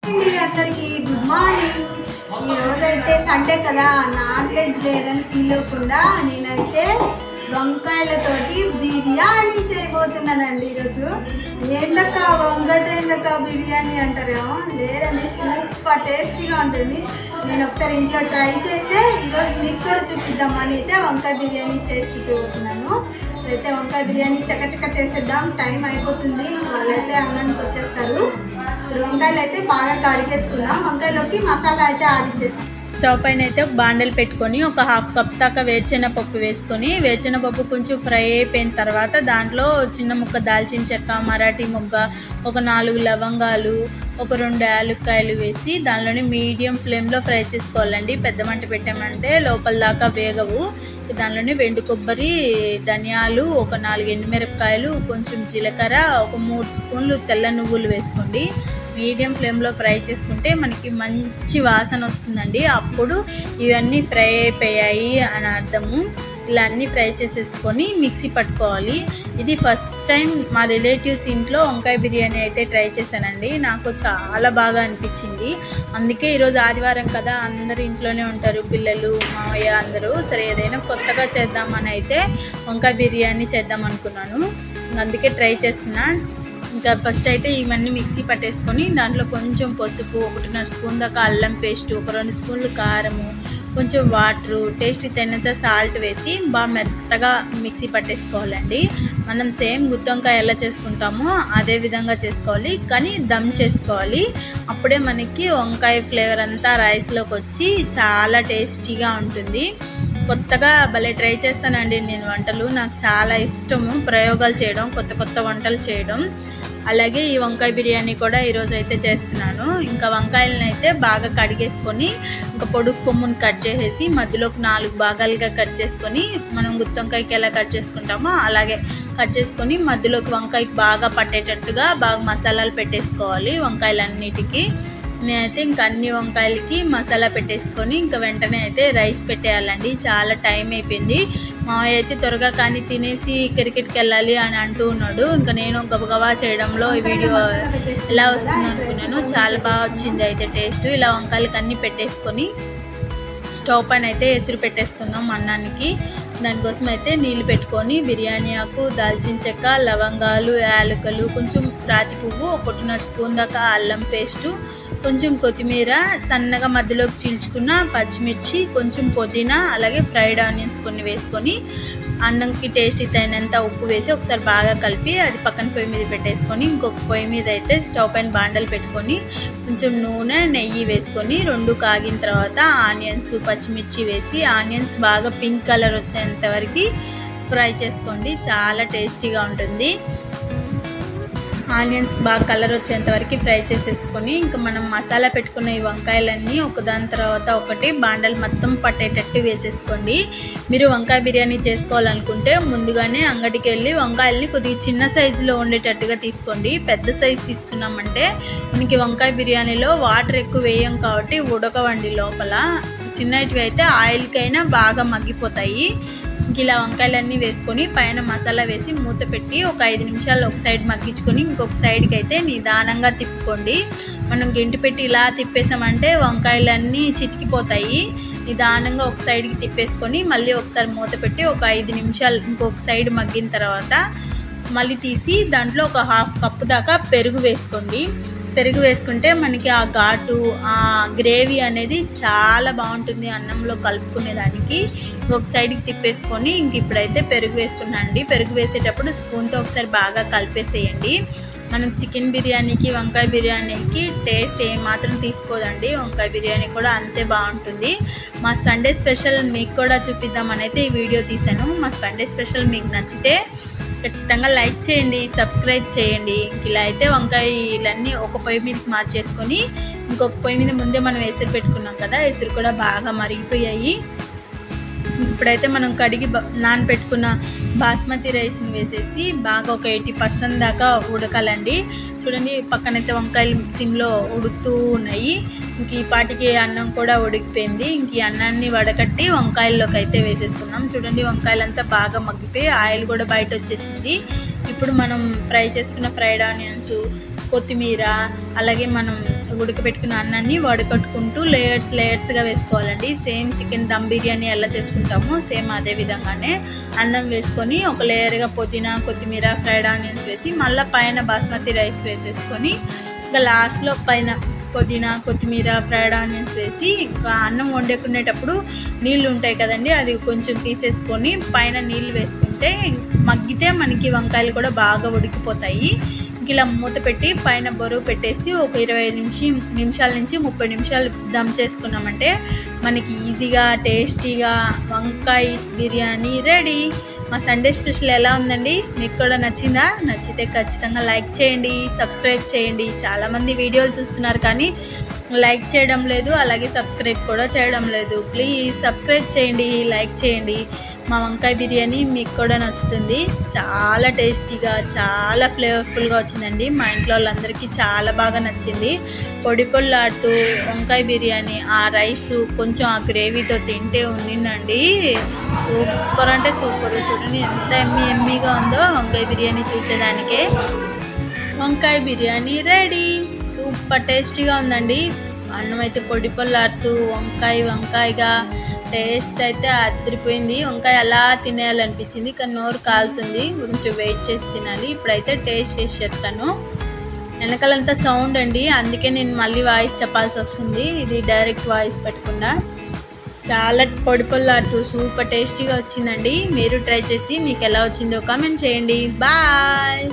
అందరికీ good morning. ఈరోజైతే Sunday కదా, నాన్ వెజ్ లేదని ఫీల్ అవ్వకుండా నేనైతే వంకాయలతోటి బిర్యానీ చేయబోతున్నానండి. ఈరోజు ఏందక్క వంగతో ఏందక్క బిర్యానీ అంటారేమో, లేదండి సూపర్ టేస్టీగా ఉంటుంది. నేను ఒకసారి ఇంట్లో ట్రై చేస్తే ఈరోజు మీకు కూడా చూపిద్దామని అయితే వంకాయ బిర్యానీ చేసి చూపిస్తున్నాను. అయితే వంకాయ బిర్యానీ చక్కచక్క చేసేద్దాం, టైం అయిపోతుంది. వాళ్ళైతే అన్నానికి వచ్చేస్తారు. వంకాయలు అయితే బాగా కడిగేసుకున్నాం. వంకాయలోకి మసాలా అయితే ఆడిచ్చేస్తాం. స్టవ్ పైన అయితే ఒక బాండలు పెట్టుకొని ఒక హాఫ్ కప్ దాకా వేరుశెనగపప్పు వేసుకొని, వేరుశెనగపప్పు కొంచెం ఫ్రై అయిపోయిన తర్వాత దాంట్లో చిన్న ముక్క దాల్చిన చెక్క, మరాఠీ మొగ్గ, ఒక 4 లవంగాలు, ఒక 2 యాలక్కాయలు వేసి దానిలోనే మీడియం ఫ్లేమ్లో ఫ్రై చేసుకోవాలండి. పెద్ద మంట పెట్టామంటే లోపల దాకా వేగవు. దానిలోనే వెండు కొబ్బరి, ధనియాలు, ఒక 4 ఎండుమిరపకాయలు, కొంచెం జీలకర్ర, ఒక 3 స్పూన్లు తెల్ల నువ్వులు వేసుకోండి. మీడియం ఫ్లేమ్లో ఫ్రై చేసుకుంటే మనకి మంచి వాసన వస్తుందండి. అప్పుడు ఇవన్నీ ఫ్రై అయిపోయాయి అని అర్థము. ఇలా అన్నీ ఫ్రై చేసేసుకొని మిక్సీ పట్టుకోవాలి. ఇది ఫస్ట్ టైం మా రిలేటివ్స్ ఇంట్లో వంకాయ బిర్యానీ అయితే ట్రై చేశానండి. నాకు చాలా బాగా అనిపించింది. అందుకే ఈరోజు ఆదివారం కదా, అందరు ఇంట్లోనే ఉంటారు, పిల్లలు, మావయ్య అందరూ. సరే ఏదైనా కొత్తగా చేద్దామని అయితే వంకాయ బిర్యానీ చేద్దాం అనుకున్నాను. అందుకే ట్రై చేస్తున్నా. ఇంకా ఫస్ట్ అయితే ఇవన్నీ మిక్సీ పట్టేసుకొని దాంట్లో కొంచెం పసుపు, 1.5 స్పూన్ దాకా అల్లం పేస్ట్, ఒక 2 స్పూన్లు కారము, కొంచెం వాటరు, టేస్ట్ తగినంత సాల్ట్ వేసి బాగా మెత్తగా మిక్సీ పట్టేసుకోవాలండి. మనం సేమ్ గుత్తి వంకాయ ఎలా చేసుకుంటామో అదే విధంగా చేసుకోవాలి, కానీ దమ్ చేసుకోవాలి. అప్పుడే మనకి వంకాయ ఫ్లేవర్ అంతా రైస్లోకి వచ్చి చాలా టేస్టీగా ఉంటుంది. కొత్తగా భలే ట్రై చేస్తానండి నేను వంటలు. నాకు చాలా ఇష్టము ప్రయోగాలు చేయడం, కొత్త కొత్త వంటలు చేయడం. అలాగే ఈ వంకాయ బిర్యానీ కూడా ఈరోజు అయితే చేస్తున్నాను. ఇంకా వంకాయలను అయితే బాగా కడిగేసుకొని ఇంకా పొడుగు కొమ్ముని కట్ చేసేసి మధ్యలోకి 4 భాగాలుగా కట్ చేసుకొని, మనం గుత్తి వంకాయకి ఎలా కట్ చేసుకుంటామో అలాగే కట్ చేసుకొని మధ్యలోకి వంకాయకి బాగా పట్టేటట్టుగా బాగా మసాలాలు పెట్టేసుకోవాలి వంకాయలన్నిటికీ. నేనైతే ఇంకా అన్ని వంకాయలకి మసాలా పెట్టేసుకొని ఇంకా వెంటనే అయితే రైస్ పెట్టేయాలండి. చాలా టైం అయిపోయింది. మావయ్య అయితే త్వరగా కానీ తినేసి క్రికెట్కి వెళ్ళాలి అని అంటూ ఉన్నాడు. ఇంకా నేను గబగబా చేయడంలో ఈ వీడియో ఎలా వస్తుంది అనుకున్నాను. చాలా బాగా వచ్చింది అయితే టేస్ట్. ఇలా వంకాయలకి అన్నీ పెట్టేసుకొని స్టవ్ పైన అయితే ఎసురు పెట్టేసుకుందాం అన్నానికి. దానికోసం అయితే నీళ్ళు పెట్టుకొని బిర్యానీ ఆకు, దాల్చిన చెక్క, లవంగాలు, యాలకులు, కొంచెం రాతి పువ్వు, 1.5 స్పూన్ దాకా అల్లం పేస్టు, కొంచెం కొత్తిమీర, సన్నగా మధ్యలోకి చీల్చుకున్న పచ్చిమిర్చి, కొంచెం పుదీనా, అలాగే ఫ్రైడ్ ఆనియన్స్ కొన్ని వేసుకొని అన్నంకి టేస్ట్ తగినంత ఉప్పు వేసి ఒకసారి బాగా కలిపి అది పక్కన పొయ్యి మీద పెట్టేసుకొని ఇంకొక పొయ్యి మీద అయితే స్టవ్ పైన బాండలు పెట్టుకొని కొంచెం నూనె, నెయ్యి వేసుకొని 2 కాగిన తర్వాత ఆనియన్స్, పచ్చిమిర్చి వేసి ఆనియన్స్ బాగా పింక్ కలర్ వచ్చేంత వరకు ఫ్రై చేసుకోండి. చాలా టేస్టీగా ఉంటుంది. ఆనియన్స్ బాగా కలర్ వచ్చేంత వరకు ఫ్రై చేసేసుకొని ఇంకా మనం మసాలా పెట్టుకున్న ఈ వంకాయలన్నీ ఒకదాని తర్వాత ఒకటి బాండలు మొత్తం పట్టేటట్టు వేసేసుకోండి. మీరు వంకాయ బిర్యానీ చేసుకోవాలనుకుంటే ముందుగానే అంగడికి వెళ్ళి వంకాయల్ని కొద్దిగా చిన్న సైజులో ఉండేటట్టుగా తీసుకోండి. పెద్ద సైజు తీసుకున్నామంటే మనకి వంకాయ బిర్యానీలో వాటర్ ఎక్కువ వేయం కాబట్టి ఉడకవండి లోపల. చిన్నటివి అయితే ఆయిల్కైనా బాగా మగ్గిపోతాయి. ఇలా వంకాయలన్నీ వేసుకొని పైన మసాలా వేసి మూత పెట్టి ఒక 5 నిమిషాలు ఒక సైడ్ మగ్గించుకొని ఇంకొక సైడ్కి అయితే నిదానంగా తిప్పుకోండి. మనం గెంటి పెట్టి ఇలా తిప్పేసామంటే వంకాయలన్నీ చితికిపోతాయి. నిదానంగా ఒక సైడ్కి తిప్పేసుకొని మళ్ళీ ఒకసారి మూత పెట్టి ఒక 5 నిమిషాలు ఇంకొక సైడ్ మగ్గిన తర్వాత మళ్ళీ తీసి దాంట్లో ఒక హాఫ్ కప్పు దాకా పెరుగు వేసుకోండి. పెరుగు వేసుకుంటే మనకి ఆ ఘాటు, ఆ గ్రేవీ అనేది చాలా బాగుంటుంది అన్నంలో కలుపుకునేదానికి. ఇంకొక సైడ్కి తిప్పేసుకొని ఇంక ఇప్పుడైతే పెరుగు వేసుకున్నానండి. పెరుగు వేసేటప్పుడు స్పూన్తో ఒకసారి బాగా కలిపేసేయండి. మనం చికెన్ బిర్యానీకి, వంకాయ బిర్యానీకి టేస్ట్ ఏమాత్రం తీసుకోదండి. వంకాయ బిర్యానీ కూడా అంతే బాగుంటుంది. మా సండే స్పెషల్ మీకు కూడా చూపిద్దామని అయితే ఈ వీడియో తీశాను. మా సండే స్పెషల్ మీకు నచ్చితే ఖచ్చితంగా లైక్ చేయండి, సబ్స్క్రైబ్ చేయండి. ఇలా అయితే వంకాయలన్నీ ఒక పొయ్యి మీదకి మార్చేసుకొని ఇంకొక పొయ్యి మీద ముందే మనం ఎసురు పెట్టుకున్నాం కదా, ఎసురు కూడా బాగా మరిగిపోయాయి. ఇప్పుడైతే మనం కడిగి నానబెట్టుకున్న బాస్మతి రైస్ని వేసేసి బాగా ఒక 80% దాకా ఉడకాలండి. చూడండి పక్కనైతే వంకాయలు సిమ్లో ఉడుకుతూ ఉన్నాయి. ఇంక ఈ పాటికి అన్నం కూడా ఉడికిపోయింది. ఇంక ఈ అన్నాన్ని వడకట్టి వంకాయల్లోకి అయితే వేసేసుకుందాం. చూడండి వంకాయలంతా బాగా మగ్గిపోయి ఆయిల్ కూడా బయట వచ్చేసింది. ఇప్పుడు మనం ఫ్రై చేసుకున్న ఫ్రైడ్ ఆనియన్స్, కొత్తిమీర, అలాగే మనం ఉడకబెట్టుకున్న అన్నాన్ని వడకట్టుకుంటూ లేయర్స్గా వేసుకోవాలండి. సేమ్ చికెన్ దమ్ బిర్యానీ ఎలా చేసుకుంటామో సేమ్ అదే విధంగానే అన్నం వేసుకొని ఒక లేయర్గా పుదీనా, కొత్తిమీర, ఫ్రైడ్ ఆనియన్స్ వేసి మళ్ళీ పైన బాస్మతి రైస్ వేసేసుకొని ఇంకా లాస్ట్లో పైన పుదీనా, కొత్తిమీర, ఫ్రైడ్ ఆనియన్స్ వేసి ఇంకా అన్నం వండుకునేటప్పుడు నీళ్ళు ఉంటాయి కదండి, అది కొంచెం తీసేసుకొని పైన నీళ్ళు వేసుకుంటే మగ్గితే మనకి వంకాయలు కూడా బాగా ఉడికిపోతాయి. ఇలా మూత పెట్టి పైన బరువు పెట్టేసి ఒక 25 నిమిషాల నుంచి 30 నిమిషాలు దమ్ చేసుకున్నామంటే మనకి ఈజీగా టేస్టీగా వంకాయ బిర్యానీ రెడీ. మా సండే స్పెషల్ ఎలా ఉందండి? మీకు కూడా నచ్చిందా? నచ్చితే ఖచ్చితంగా లైక్ చేయండి, సబ్స్క్రైబ్ చేయండి. చాలామంది వీడియోలు చూస్తున్నారు కానీ లైక్ చేయడం లేదు, అలాగే సబ్స్క్రైబ్ కూడా చేయడం లేదు. ప్లీజ్ సబ్స్క్రైబ్ చేయండి, లైక్ చేయండి. మా వంకాయ బిర్యానీ మీకు కూడా నచ్చుతుంది. చాలా టేస్టీగా చాలా ఫ్లేవర్ఫుల్గా వచ్చిందండి. మా ఇంట్లో వాళ్ళందరికీ చాలా బాగా నచ్చింది. పొడి పొల్లాడుతూ వంకాయ బిర్యానీ, ఆ రైసు కొంచెం ఆ గ్రేవీతో తింటే ఉండిందండి సూపర్ అంటే సూపర్. చూడండి ఎంత ఎమ్మీగా ఉందో వంకాయ బిర్యానీ చూసేదానికే. వంకాయ బిర్యానీ రెడీ. సూపర్ టేస్టీగా ఉందండి. అన్నం అయితే పొడి పొల్లాడుతూ వంకాయగా టేస్ట్ అయితే అదిరిపోయింది. వంకాయ అలా తినేయాలనిపించింది కానీ నోరు కాలుతుంది, కొంచెం వెయిట్ చేసి తినాలి. ఇప్పుడైతే టేస్ట్ చేసి చెప్తాను. వెనకాలంతా సౌండ్ అండి, అందుకే నేను మళ్ళీ వాయిస్ చెప్పాల్సి వస్తుంది. ఇది డైరెక్ట్ వాయిస్ పెట్టకుండా. చాలా పొడి పొల్లాడుతూ సూపర్ టేస్టీగా వచ్చిందండి. మీరు ట్రై చేసి మీకు ఎలా వచ్చిందో కామెంట్ చేయండి. బాయ్.